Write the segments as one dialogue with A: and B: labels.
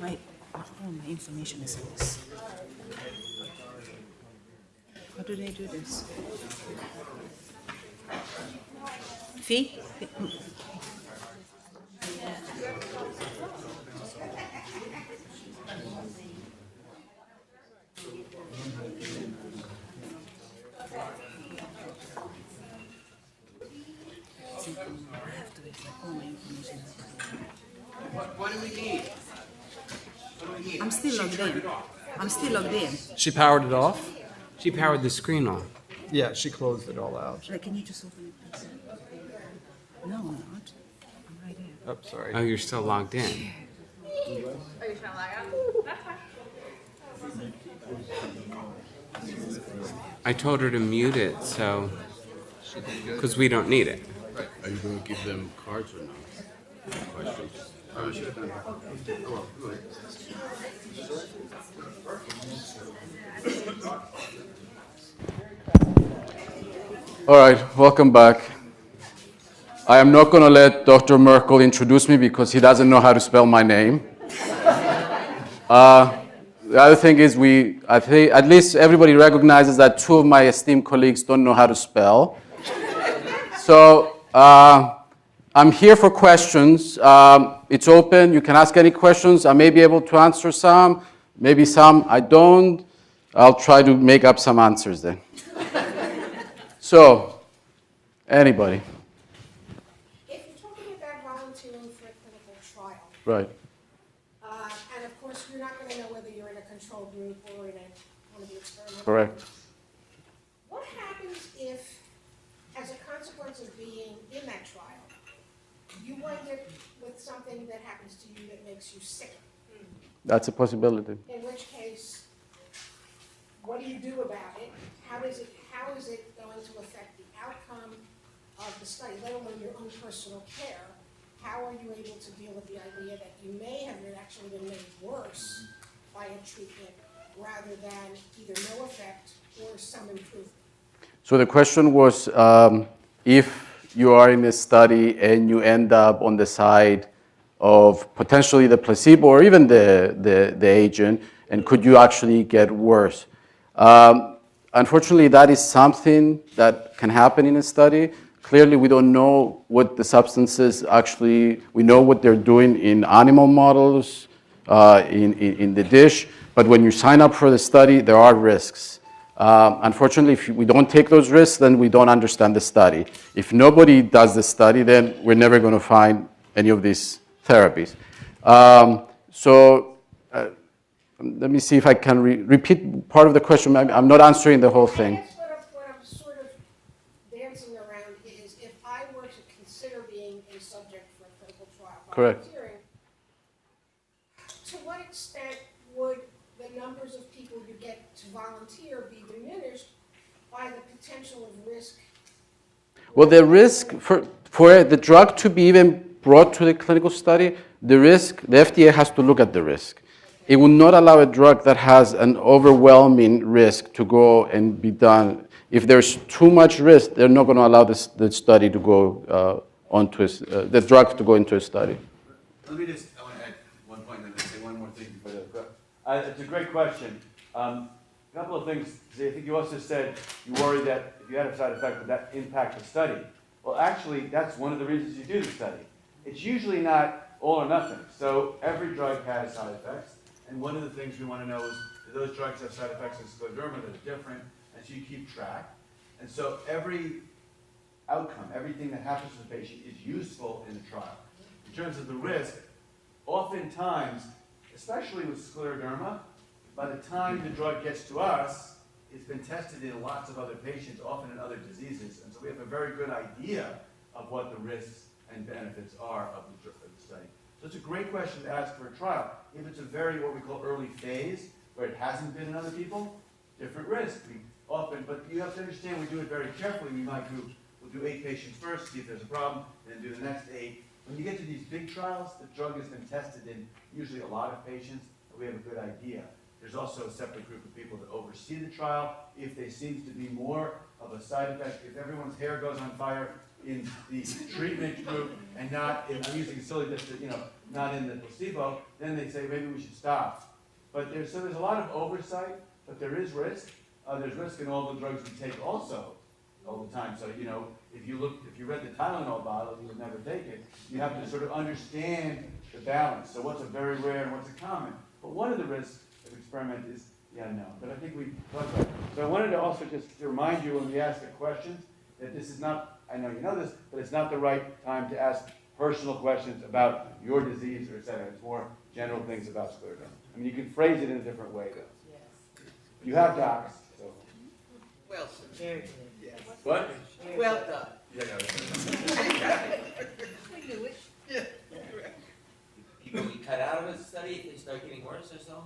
A: my information is in this. How do they do this? Fee?
B: What do we need?
A: I'm still logged in.
C: She powered it off?
B: She powered the screen on.
C: Yeah, she closed it all out.
A: Like, can you just open it, please? No, I'm not. I'm right here.
C: Oh, sorry.
B: Oh, you're still logged in.
D: Are you trying to lag out? That's fine.
B: I told her to mute it, so because we don't need it.
E: Right. Are you going to give them cards or no? Questions? She's done. Oh, well, go ahead.
F: All right, welcome back. I am not going to let Dr. Merkel introduce me because he doesn't know how to spell my name. The other thing is I think at least everybody recognizes that two of my esteemed colleagues don't know how to spell. So I'm here for questions. It's open. You can ask any questions. I may be able to answer some. Maybe some I don't. I'll try to make up some answers then. So, anybody?
G: If you're talking about volunteering for a clinical trial,
F: Right.
G: and of course, you're not going to know whether you're in a control group or in one of the experimental
F: Correct.
G: groups. What happens if, as a consequence of being in that trial, you wind up with something that happens to you that makes you sick?
F: That's a possibility.
G: In which case, what do you do about it? How is it going to affect the outcome of the study, let alone your own personal care? How are you able to deal with the idea that you may have actually been made worse by a treatment rather than either no effect or some improvement?
F: So the question was, if you are in a study and you end up on the side of potentially the placebo or even the agent, and could you actually get worse? Unfortunately, that is something that can happen in a study. Clearly, we don't know what the substances actually, we know what they're doing in animal models, in the dish, but when you sign up for the study, there are risks. Unfortunately, if we don't take those risks, then we don't understand the study. If nobody does the study, then we're never going to find any of these therapies. Let me see if I can repeat part of the question. I'm not answering the whole thing.
G: I guess what I'm sort of dancing around is if I were to consider being a subject for a clinical trial,
F: Correct.
G: volunteering, to what extent would the numbers of people you get to volunteer be diminished by the potential of risk?
F: Well, the risk for the drug to be even brought to the clinical study, the FDA has to look at the risk. It will not allow a drug that has an overwhelming risk to go and be done. If there's too much risk, they're not going to allow the study to go the drug to go into a study.
H: Let me just, I want to add one point and then say one more thing before that. It's a great question. A couple of things. I think you also said you worry that if you had a side effect, would that impact the study? Well, actually, that's one of the reasons you do the study. It's usually not all or nothing. So every drug has side effects. And one of the things we want to know is, do those drugs have side effects in scleroderma that are different? And so you keep track. And so every outcome, everything that happens to the patient is useful in the trial. In terms of the risk, oftentimes, especially with scleroderma, by the time the drug gets to us, it's been tested in lots of other patients, often in other diseases. And so we have a very good idea of what the risks and benefits are of the study. So it's a great question to ask for a trial. If it's a very, what we call early phase, where it hasn't been in other people, different risk. But you have to understand we do it very carefully. We might do, we'll do 8 patients first, see if there's a problem, and then do the next 8. When you get to these big trials, the drug has been tested in usually a lot of patients, and we have a good idea. There's also a separate group of people that oversee the trial. If there seems to be more of a side effect, if everyone's hair goes on fire in the treatment group and not, I'm using silly just to, not in the placebo, then they say maybe we should stop. But there's a lot of oversight, but there is risk. There's risk in all the drugs we take also all the time. So, you know, if you read the Tylenol bottle, you would never take it. You have to sort of understand the balance. So what's a very rare and what's a common? But one of the risks of experiment is, no. But I think we talked about it. So I wanted to also just remind you when we ask the questions that this is not, I know you know this, but it's not the right time to ask personal questions about your disease or et cetera. It's more general things about scleroderma. I mean, you can phrase it in a different way though. You have docs, so.
A: Well, very good.
H: What?
A: Well done.
H: Yeah,
A: We knew it.
I: People be cut out of a study if they start getting worse or so?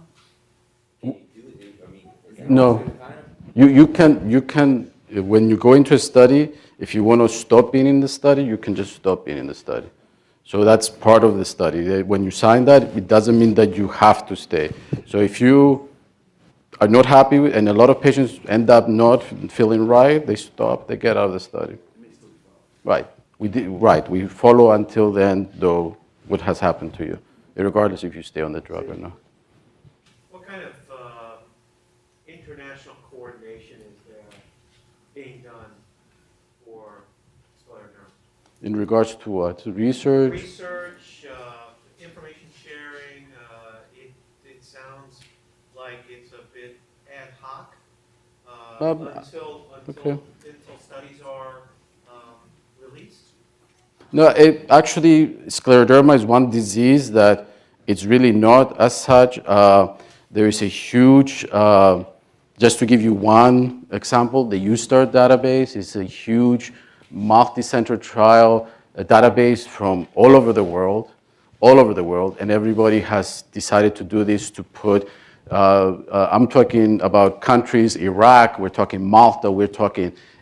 I: Can you do it? I mean, is that
F: No.
I: kind of?
F: You can, when you go into a study, if you want to stop being in the study, you can just stop being in the study. So that's part of the study. When you sign that, it doesn't mean that you have to stay. So if you are not happy with, and a lot of patients end up not feeling right, they stop, they get out of the study. Right. We follow until the end, though, what has happened to you, regardless if you stay on the drug or not.
J: What kind of international coordination is there being done for scleroderma?
F: In regards to what? To research?
J: Research, information sharing, it sounds like it's a bit ad hoc until studies are released.
F: No, actually, scleroderma is one disease that it's really not as such. There is a huge, just to give you one example, the USTAR database is a huge multi-center trial, a database from all over the world, and everybody has decided to do this to put, I'm talking about countries, Iraq, we're talking Malta,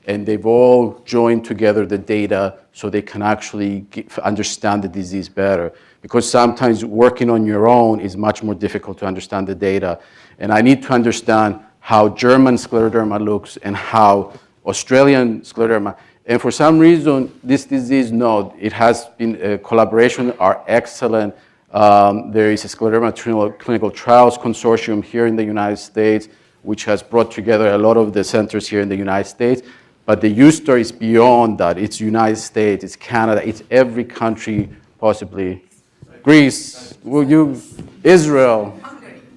F: and they've all joined together the data so they can actually understand the disease better. Because sometimes working on your own is much more difficult to understand the data. And I need to understand how German scleroderma looks and how Australian scleroderma. And for some reason, this disease, no, it has been, collaboration are excellent. There is a Scleroderma Clinical Trials Consortium here in the United States, which has brought together a lot of the centers here in the United States. But the USTAR is beyond that. It's United States, it's Canada, it's every country possibly. Greece, Israel,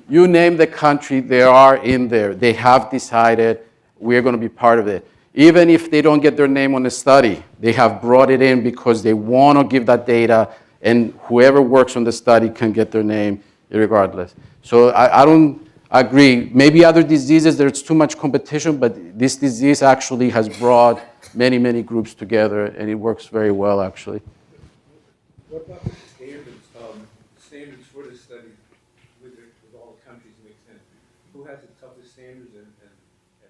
F: you name the country, they are in there. They have decided we're going to be part of it. Even if they don't get their name on the study, they have brought it in because they want to give that data, and whoever works on the study can get their name regardless. So I don't agree. Maybe other diseases, there's too much competition, but this disease actually has brought many, many groups together, and it works very well, actually.
E: What about the standards for the study with all the countries mixed in? Who has the toughest standards and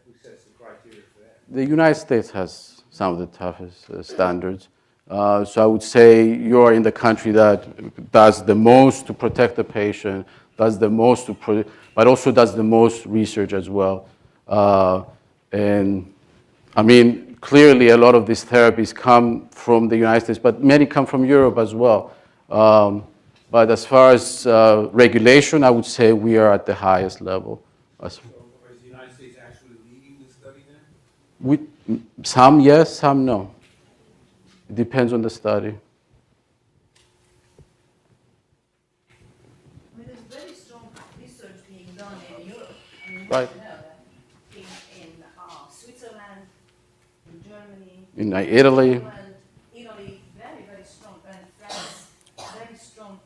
E: who sets the criteria for that?
F: The United States has some of the toughest standards. So I would say you are in the country that does the most to protect the patient, does the most but also does the most research as well. And I mean, clearly a lot of these therapies come from the United States, but many come from Europe as well. But as far as regulation, I would say we are at the highest level.
E: So is the United States actually leading the study then?
F: Some yes, some no. It depends on the study.
A: I mean, there's very strong research being done in Europe. I mean,
F: Right.
A: you know that in Switzerland, in Germany,
F: In Italy,
A: England, Italy, very, very strong, and France, very strong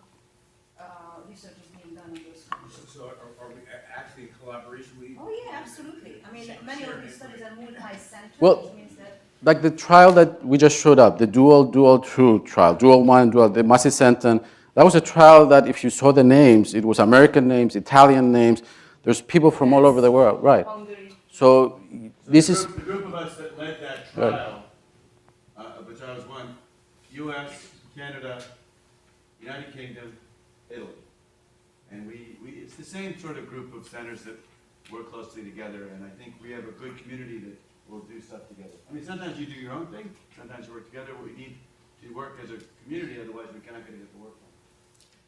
A: research is being done in those countries.
E: So are we actually in collaboration with?
A: Oh, yeah, absolutely. I mean, many of these studies are multi-center,
F: Well,
A: which means that
F: like the trial that we just showed up, the dual-2 trial, dual 1, the Macicenten, that was a trial that if you saw the names, it was American names, Italian names. There's people from all over the world, right?
A: Hungary.
F: So this is
H: The group of us that led that trial, which I was one, U.S., Canada, United Kingdom, Italy. And it's the same sort of group of centers that work closely together, and I think we have a good community that will do stuff together. I mean, sometimes you do your own thing, sometimes you work together, but we need to work as a community, otherwise we're not going to get the work done.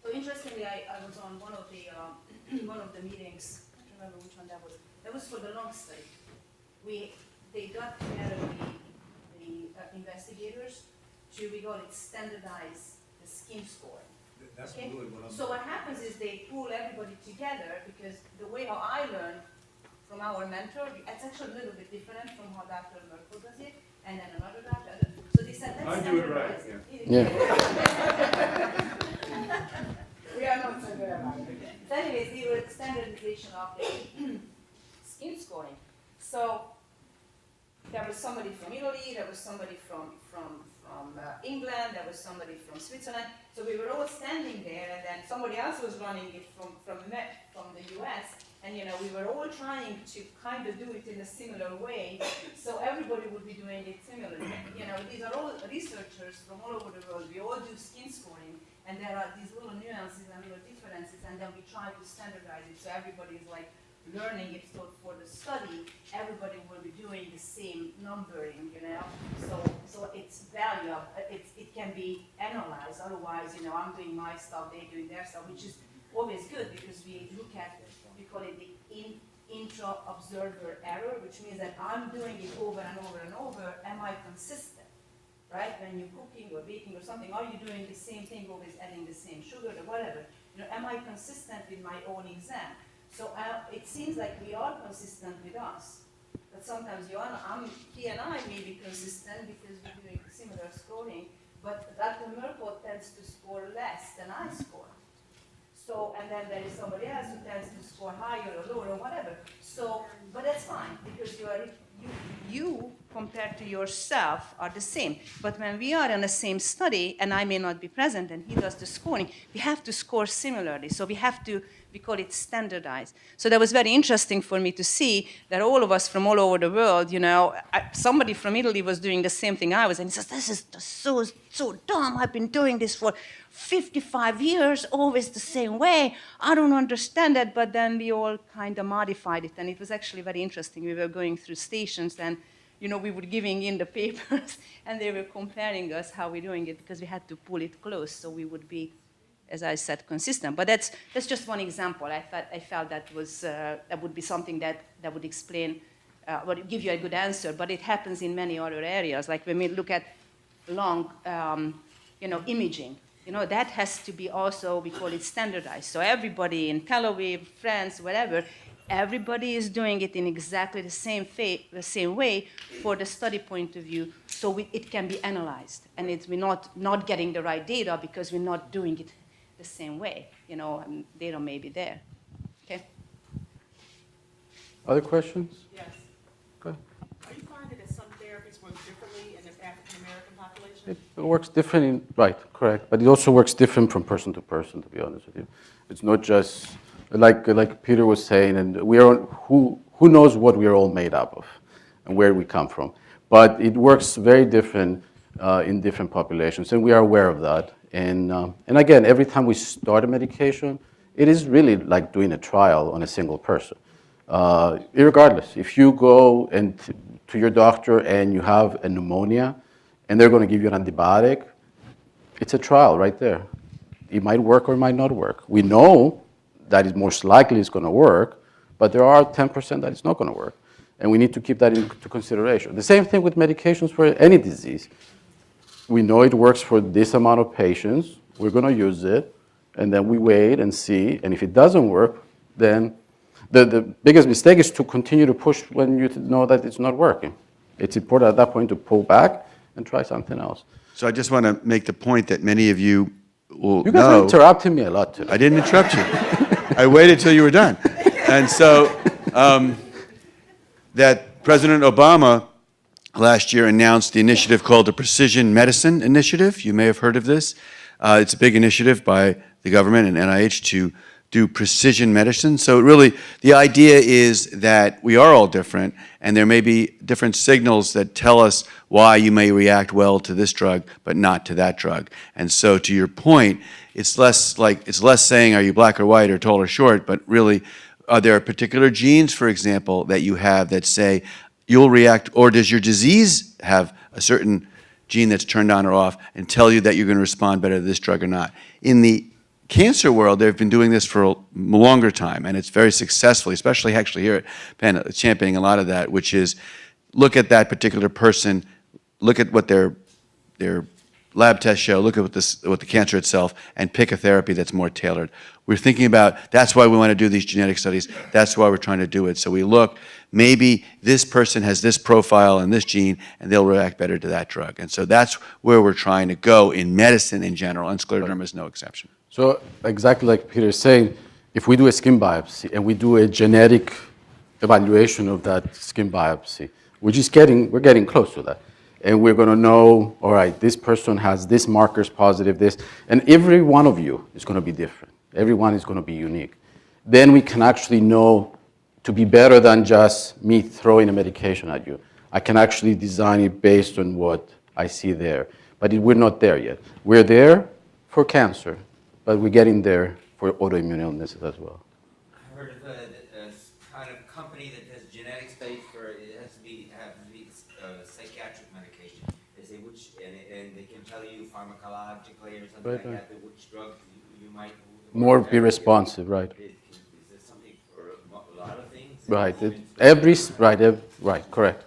A: So interestingly, I was on one of the meetings, I don't remember which one that was. That was for the lung study. They got together the investigators to, we got it, standardize the skin scoring.
E: That's
A: Okay?
E: really what I'm.
A: So what happens is they pull everybody together, because the way how I learned from our mentor, it's actually a little bit different from how Dr. Merkel does it, and then another doctor. So they said, let's
E: I do it right,
A: standardize
F: Yeah.
A: We are not so good about it. So anyways, they were standardization of the skin scoring. So there was somebody from Italy, there was somebody from England, there was somebody from Switzerland. So we were all standing there, and then somebody else was running it from the US. And we were all trying to kind of do it in a similar way, so everybody would be doing it similarly. These are all researchers from all over the world. We all do skin scoring, and there are these little nuances and little differences, and then we try to standardize it so everybody is like learning it. So for the study, everybody will be doing the same numbering, So it's valuable. It can be analyzed. Otherwise, I'm doing my stuff, they're doing their stuff, which is always good, because we look at, we call it the intra-observer error, which means that I'm doing it over and over and over. Am I consistent? Right? When you're cooking or baking or something, are you doing the same thing, always adding the same sugar or whatever? Am I consistent with my own exam? So it seems like we are consistent with us. But sometimes he and I may be consistent because we're doing similar scoring, but Dr. Merkel tends to score less than I score. So, and then there is somebody else who tends to score higher or lower or whatever. So, but that's fine, because you compared to yourself are the same. But when we are in the same study, and I may not be present, and he does the scoring, we have to score similarly. So we call it standardized. So that was very interesting for me to see that all of us from all over the world, somebody from Italy was doing the same thing I was, and he says, this is so dumb. I've been doing this for 55 years, always the same way. I don't understand it. But then we all kind of modified it, and it was actually very interesting. We were going through stations, and we were giving in the papers, and they were comparing us how we're doing it, because we had to pull it close so we would be, as I said, consistent. But that's just one example. I felt that would be something that would explain, would give you a good answer. But it happens in many other areas, like when we look at lung, imaging. That has to be also, we call it standardized. So everybody in Tel Aviv, France, whatever, everybody is doing it in exactly the same way for the study point of view, so it can be analyzed. And we're not getting the right data because we're not doing it the same way. Data may be there. Okay?
F: Other questions?
K: Yes.
F: Go ahead.
K: Are you finding that some therapies work differently in the African American population?
F: It works different, right, correct. But it also works different from person to person, to be honest with you. It's not just, like Peter was saying, and who knows what we are all made up of and where we come from. But it works very different in different populations, and we are aware of that. And again, every time we start a medication, it is really like doing a trial on a single person. Irregardless, if you go to your doctor and you have a pneumonia, and they're going to give you an antibiotic, it's a trial right there. It might work or it might not work. We know that it most likely is going to work, but there are 10% that it's not going to work. And we need to keep that into consideration. The same thing with medications for any disease. We know it works for this amount of patients. We're going to use it, and then we wait and see. And if it doesn't work, then the biggest mistake is to continue to push when you know that it's not working. It's important at that point to pull back and try something else.
H: So I just want to make the point that many of you will
F: You guys are interrupting me a lot today.
H: I didn't interrupt you. I waited till you were done. And so that President Obama last year announced the initiative called the Precision Medicine Initiative. You may have heard of this. It's a big initiative by the government and NIH to do precision medicine. So really, the idea is that we are all different, and there may be different signals that tell us why you may react well to this drug, but not to that drug. And so to your point, it's less saying, are you black or white or tall or short, but really, are there particular genes, for example, that you have that say you'll react, or does your disease have a certain gene that's turned on or off and tell you that you're going to respond better to this drug or not? In the cancer world, they've been doing this for a longer time, and it's very successful, especially actually here at Penn, championing a lot of that, which is look at that particular person, look at what their lab tests show, look at what the cancer itself, and pick a therapy that's more tailored. We're thinking about, that's why we want to do these genetic studies, that's why we're trying to do it. So we look, maybe this person has this profile and this gene, and they'll react better to that drug. And so that's where we're trying to go in medicine in general, and scleroderma is no exception.
F: So exactly like Peter is saying, if we do a skin biopsy and we do a genetic evaluation of that skin biopsy, we're getting close to that. And we're going to know, all right, this person has this markers positive, this, and every one of you is going to be different. Everyone is going to be unique. Then we can actually know to be better than just me throwing a medication at you. I can actually design it based on what I see there. But we're not there yet. We're there for cancer, but we're getting there for autoimmune illnesses as well.
I: I heard of a kind of company that has genetics based for it has to be psychiatric medication. They say which and they can tell you pharmacologically or something like that which drug you might
F: More be responsive, right?
I: Is this something for a lot of things?
F: Right. Right. Correct.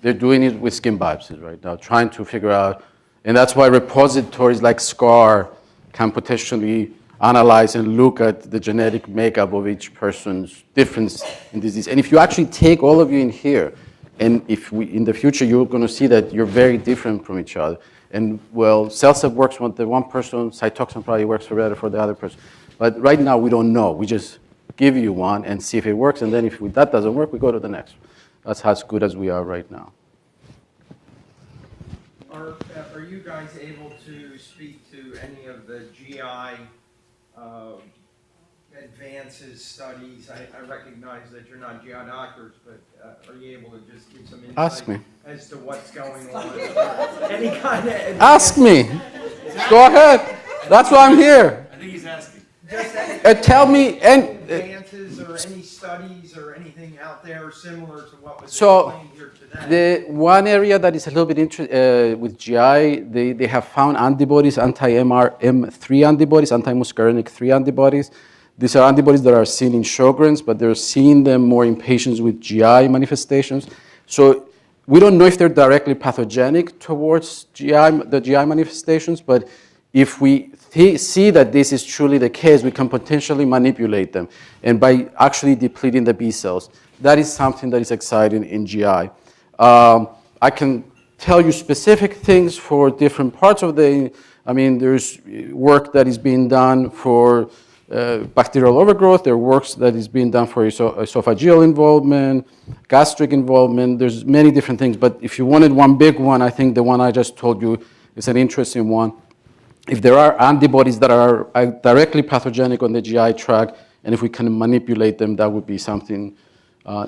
F: They're doing it with skin biopsies right now, trying to figure out, and that's why repositories like SCAR can potentially analyze and look at the genetic makeup of each person's difference in disease. And if you actually take all of you in here, and if we, in the future, you're going to see that you're very different from each other. And well, CellSep works with the one person, Cytoxan probably works better for the other person. But right now, we don't know. We just give you one and see if it works. And then if that doesn't work, we go to the next. That's as good as we are right now.
L: Are you guys able to speak to any of the GI advances studies? I recognize that you're not GI doctors, but are you able to just give some insight as to what's going on? Any kind of
F: Ask me. Go ahead. That's why I'm here.
L: I think he's asking.
F: Tell me
L: advances or any studies or anything out there similar to what was explained here today?
F: The one area that is a little bit interesting with GI, they have found antibodies, anti-MRM3 antibodies, anti-muscarinic 3 antibodies. These are antibodies that are seen in Sjogren's, but they're seeing them more in patients with GI manifestations. So we don't know if they're directly pathogenic towards the GI manifestations, but if we see that this is truly the case, we can potentially manipulate them. And by actually depleting the B cells, that is something that is exciting in GI. I can tell you specific things for different parts of there's work that is being done for bacterial overgrowth. There are works that is being done for esophageal involvement, gastric involvement. There's many different things, but if you wanted one big one, I think the one I just told you is an interesting one. If there are antibodies that are directly pathogenic on the GI tract, and if we can manipulate them, that would be something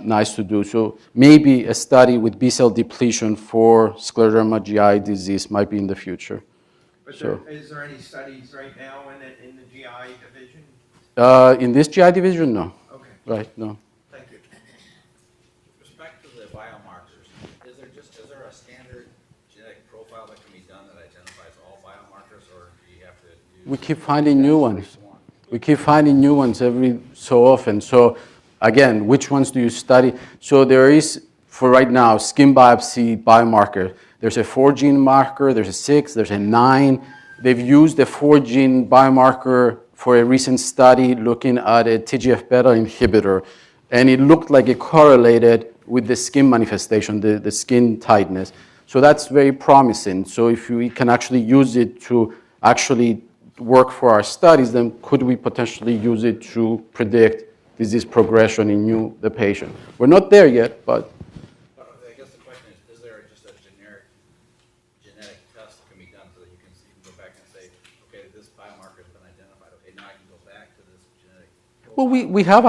F: nice to do. So maybe a study with B-cell depletion for scleroderma GI disease might be in the future.
L: But is there any studies right now in the GI division?
F: In this GI division, no.
L: Okay.
F: Right, no.
L: Thank you.
M: With respect to the biomarkers, is there a standard genetic profile that can be done that identifies all biomarkers, or do you have to use...
F: We keep finding new ones. We keep finding new ones every so often. So again, which ones do you study? So there is, for right now, skin biopsy biomarker. There's a 4-gene marker, there's a 6, there's a 9. They've used the 4-gene biomarker for a recent study looking at a TGF-beta inhibitor, and it looked like it correlated with the skin manifestation, the skin tightness. So that's very promising. So if we can actually use it to actually work for our studies, then could we potentially use it to predict disease progression in the patient? We're not there yet, but...
M: I guess the question is there just a generic genetic test that can be done so that you can go back and say, okay, this biomarker has been identified, okay, now I can go back to this genetic...
F: Well, we have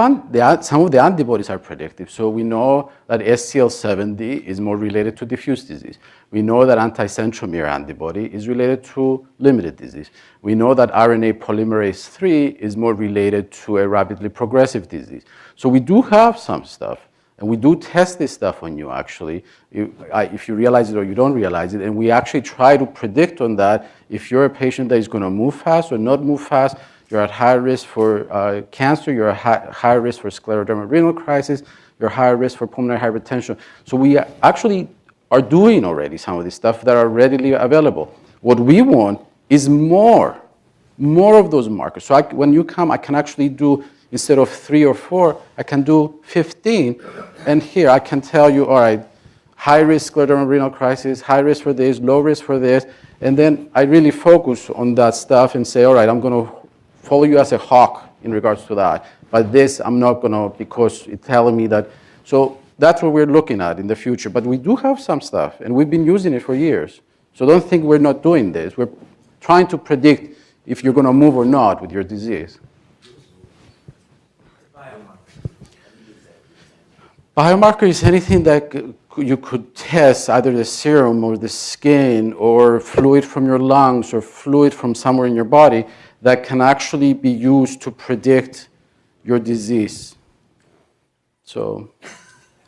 F: some of the antibodies are predictive. So we know that SCL70 is more related to diffuse disease. We know that anti-centromere antibody is related to limited disease. We know that RNA polymerase 3 is more related to a rapidly progressive disease. So we do have some stuff, and we do test this stuff on you, actually, if you realize it or you don't realize it. And we actually try to predict on that if you're a patient that is going to move fast or not move fast. you're at high risk for cancer, you're at high risk for scleroderma renal crisis, you're high risk for pulmonary hypertension. So we actually are doing already some of this stuff that are readily available. What we want is more of those markers. So when you come, I can actually do, instead of 3 or 4, I can do 15. And here I can tell you, all right, high risk scleroderma renal crisis, high risk for this, low risk for this. And then I really focus on that stuff and say, all right, I'm going to follow you as a hawk in regards to that. But this, I'm not going to, because it's telling me that. So that's what we're looking at in the future. But we do have some stuff, and we've been using it for years. So don't think we're not doing this. We're trying to predict if you're going to move or not with your disease. Biomarker is anything that you could test, either the serum or the skin or fluid from your lungs or fluid from somewhere in your body that can actually be used to predict your disease. So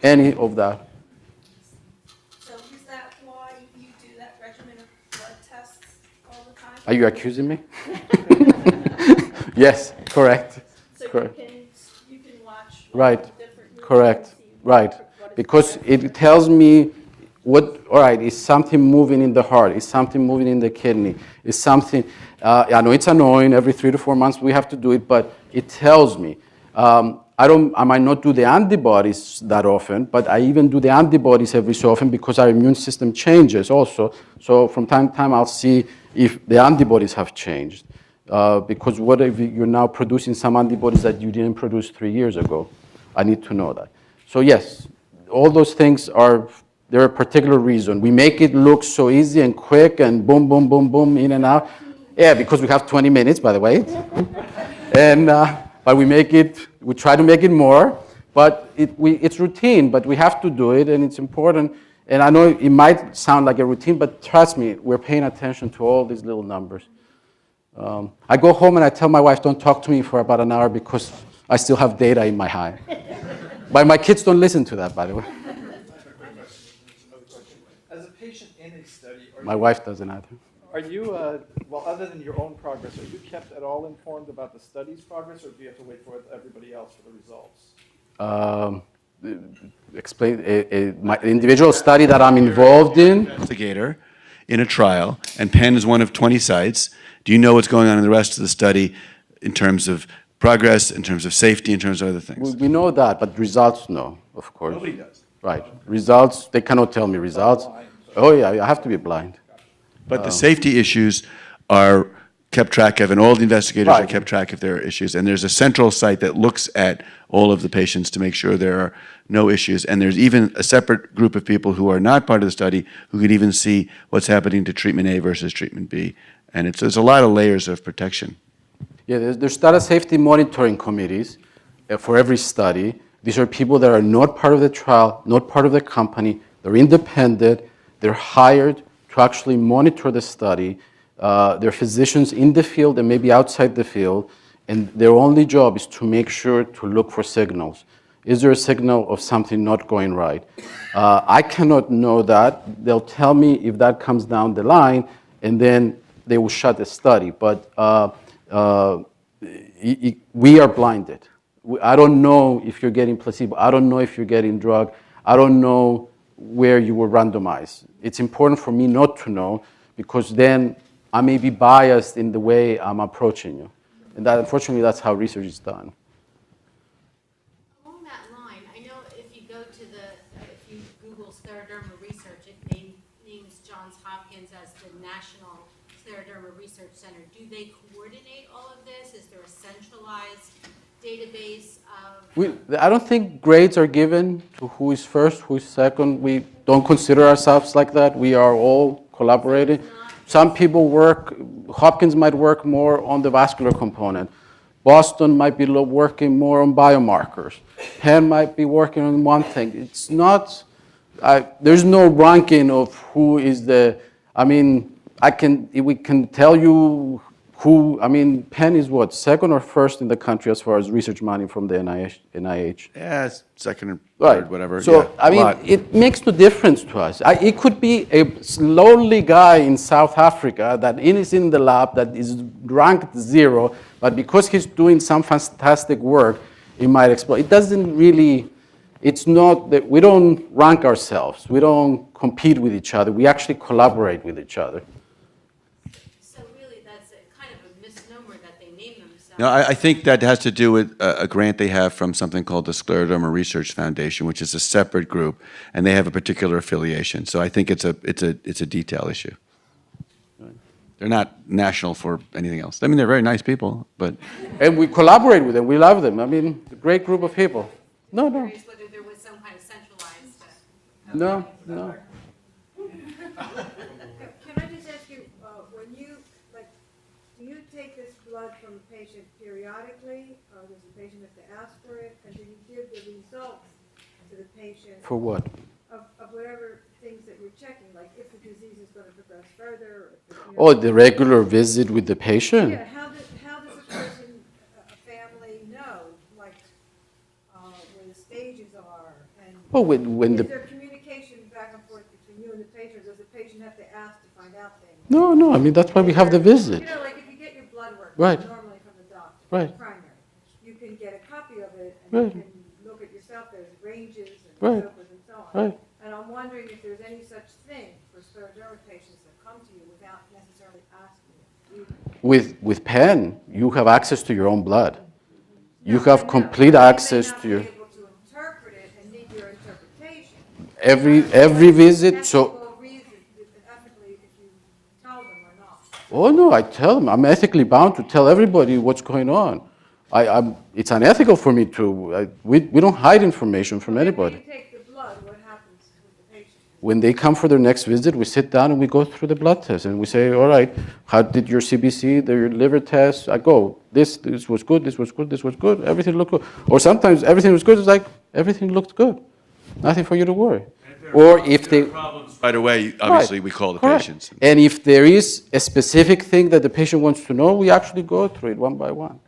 F: any of that.
K: So is that why you do that regimen of blood tests all the time?
F: Are you accusing me? Yes, correct.
K: So
F: correct.
K: You can watch
F: Right,
K: different movies
F: correct,
K: and see
F: right.
K: what is
F: Because
K: happening.
F: it tells me all right, is something moving in the heart? Is something moving in the kidney? Is something, I know it's annoying, every 3 to 4 months we have to do it, but it tells me. I might not do the antibodies that often, but I even do the antibodies every so often because our immune system changes also. So from time to time I'll see if the antibodies have changed. Because what if you're now producing some antibodies that you didn't produce 3 years ago? I need to know that. So yes, all those things there are a particular reason. We make it look so easy and quick and boom, boom, boom, boom, in and out. Yeah, because we have 20 minutes, by the way. And, but we try to make it more, but it's routine, but we have to do it and it's important. And I know it might sound like a routine, but trust me, we're paying attention to all these little numbers. I go home and I tell my wife, don't talk to me for about an hour because I still have data in my eye. But my kids don't listen to that, by the way.
C: As a patient in a study,
F: My wife doesn't either.
C: Are you, well, other than your own progress, are you kept at all informed about the study's progress, or do you have to wait for everybody else for the results?
F: Explain my individual study that I'm involved in.
H: Investigator in a trial, and Penn is one of 20 sites. Do you know what's going on in the rest of the study in terms of progress, in terms of safety, in terms of other things?
F: We know that, but results, no, of course.
H: Nobody does.
F: Right. Results, they cannot tell me results. Oh, yeah, I have to be blind.
H: But the safety issues are kept track of, and all the investigators are
F: Right.
H: kept track of their issues. And there's a central site that looks at all of the patients to make sure there are no issues. And there's even a separate group of people who are not part of the study who can even see what's happening to treatment A versus treatment B. And there's a lot of layers of protection.
F: Yeah, there's data safety monitoring committees for every study. These are people that are not part of the trial, not part of the company. They're independent. They're hired to actually monitor the study. They're physicians in the field and maybe outside the field. And their only job is to make sure to look for signals. Is there a signal of something not going right? I cannot know that. They'll tell me if that comes down the line, and then they will shut the study. But we are blinded. I don't know if you're getting placebo. I don't know if you're getting drug. I don't know where you were randomized. It's important for me not to know, because then I may be biased in the way I'm approaching you. And that, unfortunately, that's how research is done.
N: Along that line, I know if you Google Scleroderma research, it names Johns Hopkins as the National Scleroderma Research Center. Do they coordinate all of this? Is there a centralized database of...
F: I don't think grades are given to who is first, who is second. We don't consider ourselves like that. We are all collaborating. Some people Hopkins might work more on the vascular component. Boston might be working more on biomarkers. Penn might be working on one thing. It's not, there's no ranking of who is we can tell you Penn is what, second or first in the country as far as research money from the NIH?
H: Yeah, it's second or
F: Right.
H: third, whatever.
F: So,
H: yeah,
F: it makes no difference to us. It could be a lonely guy in South Africa that is in the lab that is ranked 0, but because he's doing some fantastic work, it might explode. It doesn't really, it's not that we don't rank ourselves. We don't compete with each other. We actually collaborate with each other.
N: So really, that's kind of a misnomer that they name themselves.
H: No, I think that has to do with a grant they have from something called the Scleroderma Research Foundation, which is a separate group, and they have a particular affiliation. So I think it's a detail issue. They're not national for anything else. I mean, they're very nice people, but
F: And we collaborate with them. We love them. A great group of people. No.
N: Curious whether there was some kind of centralized.
F: No.
O: Can I just ask you, when you, do you take this blood from the patient periodically, or does the patient have to ask for it, and do you give the results to the patient?
F: For what?
O: Of whatever things that you're checking, like if the disease is going to progress further, or
F: Oh, the regular visit with the patient?
O: Yeah, how does a person, a family know, like, where the stages are, and
F: Well, when
O: is
F: the
O: there communication back and forth between you and the patient, or does the patient have to ask to find out things?
F: No, that's why we have the visit.
O: You know, like if you get your blood work
F: Right.
O: normally from the doctor,
F: Right.
O: primary, you can get a copy of it and
F: Right.
O: you can look at yourself, there's ranges and
F: Right.
O: so forth and so on.
F: Right.
O: And I'm wondering if there's any such thing for scleroderma patients that come to you without necessarily asking you.
F: With Penn, you have access to your own blood. You have complete access to your
O: Interpret it and need your interpretation.
F: every visit. So,
O: Ethically, if you tell them or not.
F: oh no, I tell them. I'm ethically bound to tell everybody what's going on. It's unethical for me to. We don't hide information from anybody.
O: When you take the blood, what happens with the patient?
F: When they come for their next visit, we sit down and we go through the blood test and we say, all right, how did your CBC, your liver test? I go, this was good, this was good, this was good, everything looked good. Or sometimes everything was good, it's like, everything looked good. Nothing for you to worry. Or if they...
H: right away, obviously, we call the patients.
F: And if there is a specific thing that the patient wants to know, we actually go through it one by one.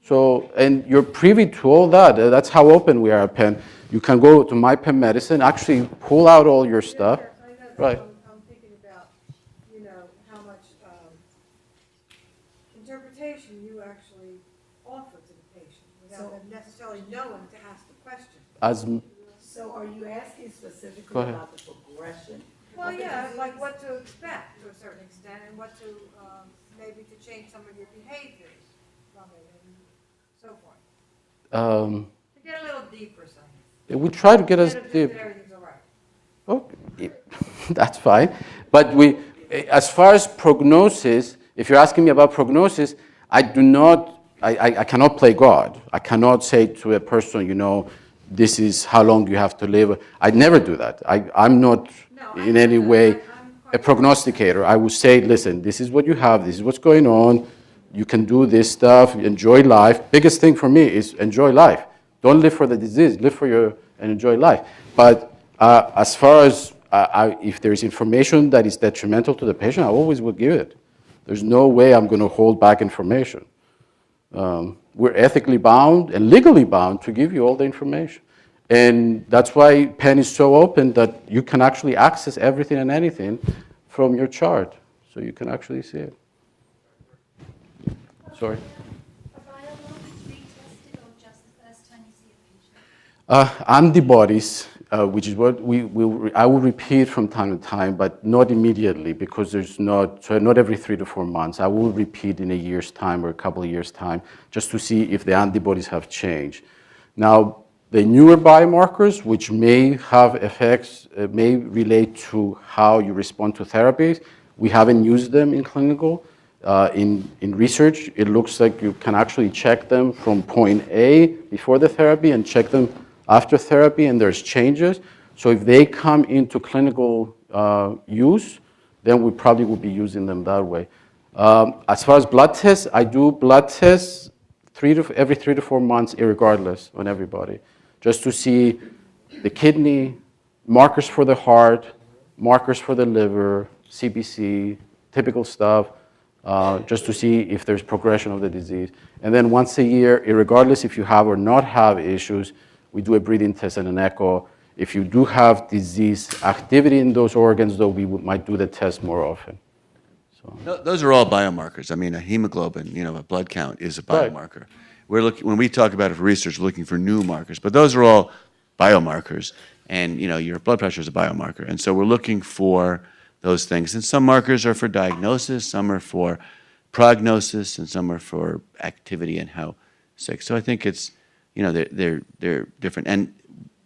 F: So, and you're privy to all that. That's how open we are at Penn. You can go to My Penn Medicine, actually pull out all your stuff. Right.
O: I'm thinking about, how much interpretation you actually offer to the patient without them necessarily knowing to ask the question.
P: So are you asking specifically
F: Go ahead.
P: about the progression?
O: Well, yeah, like what to expect to a certain extent, and what to, maybe to change some of your behaviors from it, and so forth. To get a little deeper, something.
F: We try to get us deep.
O: Everything's all right.
F: Okay, that's fine. But as far as prognosis, if you're asking me about prognosis, I cannot play God. I cannot say to a person, this is how long you have to live. I never do that. I'm not in any way a prognosticator. I will say, listen, this is what you have, this is what's going on. You can do this stuff, enjoy life. Biggest thing for me is enjoy life. Don't live for the disease, live for and enjoy life. But as far as if there is information that is detrimental to the patient, I always will give it. There's no way I'm going to hold back information. We're ethically bound and legally bound to give you all the information. And that's why Penn is so open that you can actually access everything and anything from your chart. So you can actually see it. Sorry. Antibodies, which is what I will repeat from time to time, but not immediately because not every 3 to 4 months. I will repeat in a year's time or a couple of years' time just to see if the antibodies have changed. Now, the newer biomarkers, which may have effects, may relate to how you respond to therapies, we haven't used them in clinical. In research, it looks like you can actually check them from point A before the therapy and check them after therapy, and there's changes. So if they come into clinical use, then we probably will be using them that way. As far as blood tests, I do blood tests every 3 to 4 months, irregardless, on everybody, just to see the kidney, markers for the heart, markers for the liver, CBC, typical stuff. just to see if there's progression of the disease. And then once a year, regardless if you have or not have issues, we do a breathing test and an echo. If you do have disease activity in those organs, though, might do the test more often.
H: Those are all biomarkers. I mean, a hemoglobin, a blood count is a biomarker. Right. When we talk about it for research, we're looking for new markers, but those are all biomarkers. And, your blood pressure is a biomarker. And so we're looking for those things. And some markers are for diagnosis, some are for prognosis, and some are for activity and how sick. So I think it's, they're different. And,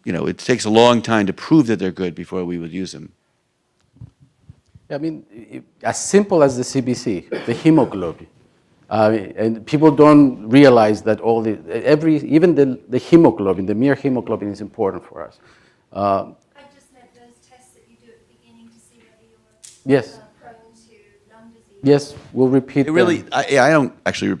H: it takes a long time to prove that they're good before we would use them.
F: I mean, as simple as the CBC, the hemoglobin. And people don't realize that even the hemoglobin, the mere hemoglobin is important for us.
K: I just meant those tests that you do at the beginning to see whether you're
F: yes.
K: Prone to lung disease.
F: Yes, we'll repeat
H: it really, I don't actually,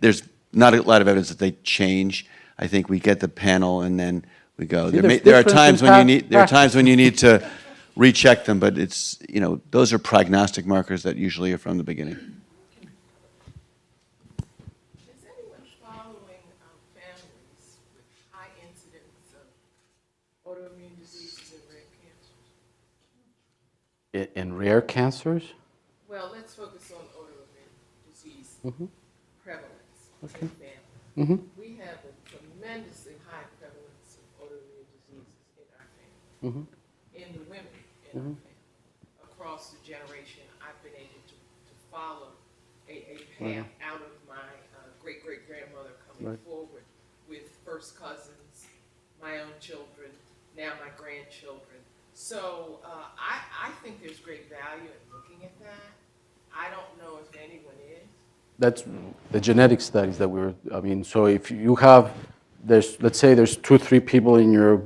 H: there's not a lot of evidence that they change. I think we get the panel and then we go. There are times when you need to recheck them, but it's, those are prognostic markers that usually are from the beginning.
Q: Is anyone following families with high incidence of autoimmune diseases and rare cancers?
F: In rare cancers?
Q: Well, let's focus on autoimmune disease prevalence in families. We have a tremendously high prevalence of autoimmune diseases in our family, in the women in our family. Across the generation, I've been able to follow a path out of my great-great-grandmother coming forward with first cousins, my own children, now my grandchildren. So I think there's great value in looking at that. I don't know if anyone is.
F: That's the genetic studies that so if you have, let's say there's 2-3 people in your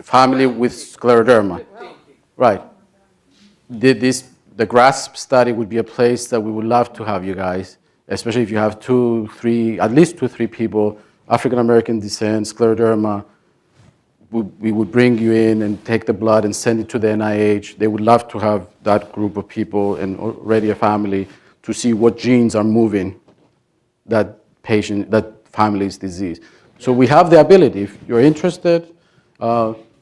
F: family with scleroderma. Right. The GRASP study would be a place that we would love to have you guys, especially if you have at least 2-3 people, African American descent, scleroderma. We would bring you in and take the blood and send it to the NIH. They would love to have that group of people and already a family to see what genes are moving that family's disease. So we have the ability. If you're interested,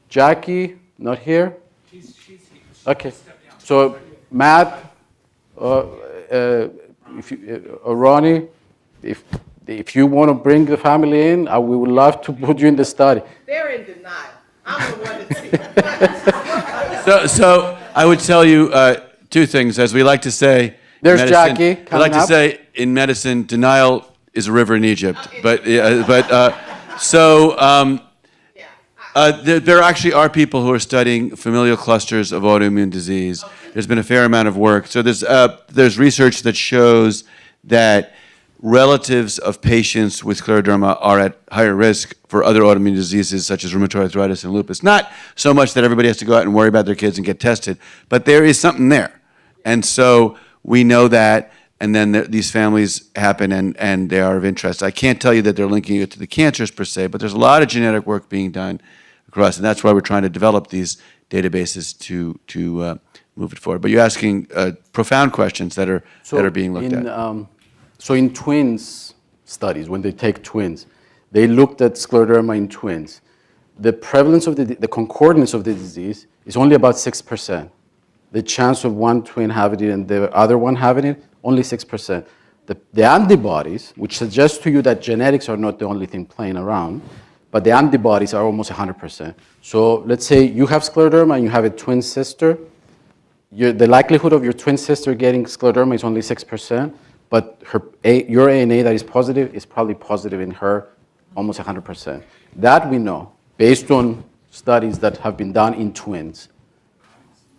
F: Jackie, not here? She's here. Okay. So Matt, Ronnie, if you want to bring the family in, we would love to put you in the study.
Q: They're in denial. I'm the one that's here.
H: So I would tell you two things. As we like to say,
F: there's
H: medicine,
F: Jackie.
H: We like to say in medicine, denial is a river in Egypt. There actually are people who are studying familial clusters of autoimmune disease. There's been a fair amount of work. So there's research that shows that relatives of patients with scleroderma are at higher risk for other autoimmune diseases such as rheumatoid arthritis and lupus. Not so much that everybody has to go out and worry about their kids and get tested, but there is something there. And so we know that, and then these families happen and they are of interest. I can't tell you that they're linking it to the cancers per se, but there's a lot of genetic work being done across, and that's why we're trying to develop these databases to move it forward. But you're asking profound questions that are being looked at.
F: So in twins studies, when they take twins, they looked at scleroderma in twins. The prevalence of the concordance of the disease is only about 6%. The chance of one twin having it and the other one having it, only 6%. The antibodies, which suggest to you that genetics are not the only thing playing around, but the antibodies are almost 100%. So let's say you have scleroderma and you have a twin sister. The likelihood of your twin sister getting scleroderma is only 6%. But your ANA that is positive is probably positive in her, almost 100%. That we know, based on studies that have been done in twins.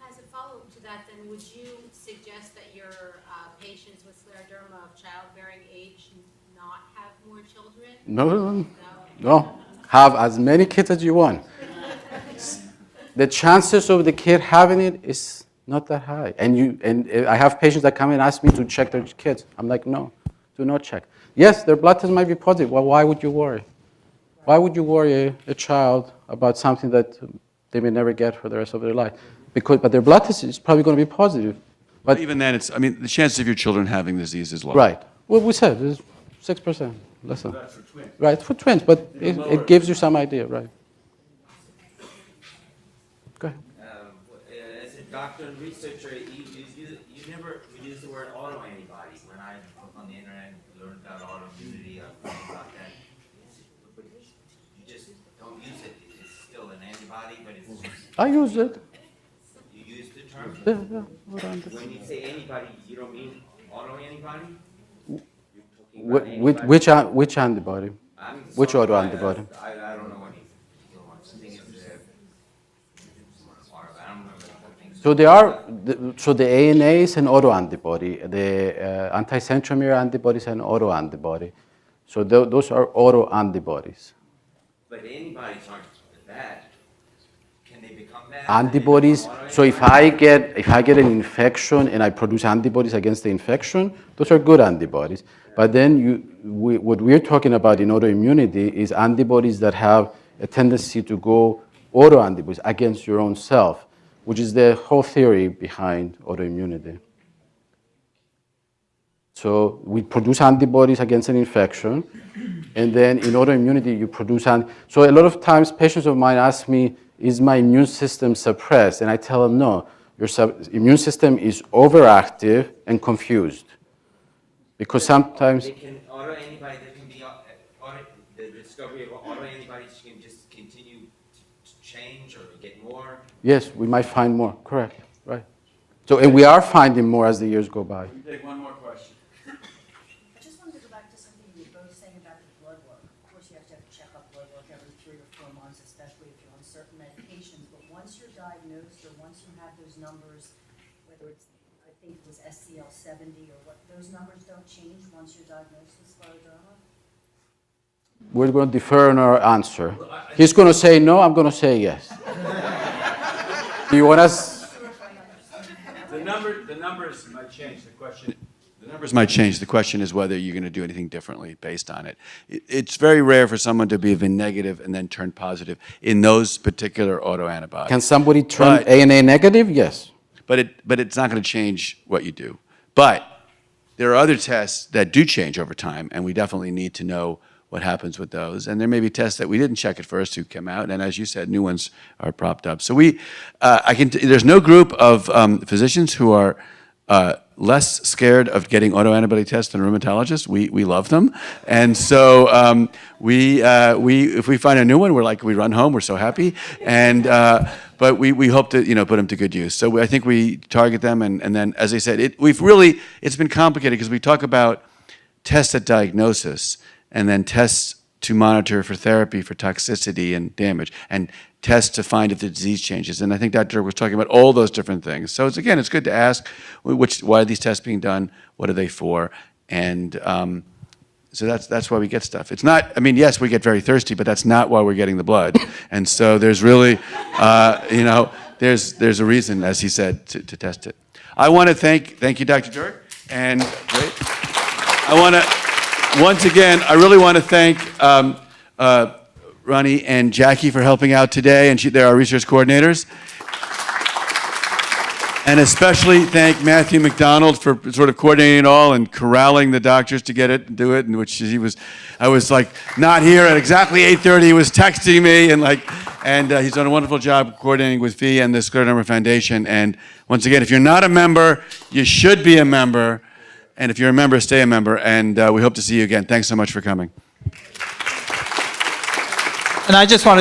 N: As a follow-up to that, then, would you suggest that your patients with scleroderma of childbearing age not have more children?
F: No. Have as many kids as you want. The chances of the kid having it is not that high. And I have patients that come and ask me to check their kids. I'm like, no, do not check. Yes, their blood test might be positive. Well, why would you worry? Why would you worry a child about something that they may never get for the rest of their life? But their blood test is probably going to be positive.
H: But even then, it's, I mean, the chances of your children having the disease is low.
F: Right. Well, we said it's 6%. Less than.
H: That's for twins.
F: Right, for twins, but it gives you some idea, right? Go ahead.
I: As a doctor and researcher, you never used the word autoantibody. When I looked on the internet and learned about autoimmunity, I learned about that. But you just don't use it. It's still an antibody, but it's just...
F: I use it.
I: You use the term?
F: Yeah.
I: When you say antibody, you don't mean autoantibody?
F: Which antibody? Which autoantibody?
I: I don't know what he wants. I think it's I don't remember.
F: So they are, so the ANA is an autoantibody. The anti-centromere antibody is an autoantibody. So those are autoantibodies.
I: But antibodies aren't bad. Can they become bad?
F: Antibodies. So if I get an infection and I produce antibodies against the infection, those are good antibodies. But then what we're talking about in autoimmunity is antibodies that have a tendency to go autoantibodies against your own self, which is the whole theory behind autoimmunity. So we produce antibodies against an infection, and then in autoimmunity you produce so a lot of times patients of mine ask me, is my immune system suppressed? And I tell them, no, your immune system is overactive and confused. Because sometimes...
I: There can be, the discovery of autoantibodies can just continue to change or get more?
F: Yes, we might find more, correct, right. So, and we are finding more as the years go by.
H: We take one more question.
R: I just wanted to go back to something you were both saying about the blood work. Of course, you have to check up blood work every 3 or 4 months, especially if you're on certain medications. But once you're diagnosed or once you have those numbers, whether it's, I think it was SCL70 or what, those numbers don't change once you're diagnosed with scleroderma?
F: We're going to defer on our answer. He's going to say no, I'm going to say yes. Do you want us?
H: The numbers might change. The numbers might change. The question is whether you're going to do anything differently based on it. It's very rare for someone to be negative and then turn positive in those particular autoantibodies.
F: Can somebody turn ANA negative? Yes.
H: But it's not going to change what you do. But there are other tests that do change over time, and we definitely need to know what happens with those. And there may be tests that we didn't check at first who come out, and as you said, new ones are propped up. So there's no group of physicians who are less scared of getting autoantibody tests than rheumatologists. We love them. And so if we find a new one, we run home, we're so happy. And but we hope to put them to good use. So I think we target them, and then, as I said, it's been complicated because we talk about tests at diagnosis, and then tests to monitor for therapy for toxicity and damage, and tests to find if the disease changes. And I think Dr. Derk was talking about all those different things. So it's good to ask, why are these tests being done? What are they for? And so that's why we get stuff. It's not, yes, we get very thirsty, but that's not why we're getting the blood. And so there's really, there's a reason, as he said, to test it. I want to thank you, Dr. Derk, and great. Once again, I really want to thank Ronnie and Jackie for helping out today, and they're our research coordinators. And especially thank Matthew McDonald for sort of coordinating it all and corralling the doctors to get it and do it, in which I was not here at exactly 8:30. He was texting me and he's done a wonderful job coordinating with Fee and the Scleroderma Foundation. And once again, if you're not a member, you should be a member. And if you're a member, stay a member. And we hope to see you again. Thanks so much for coming.
S: And I just wanted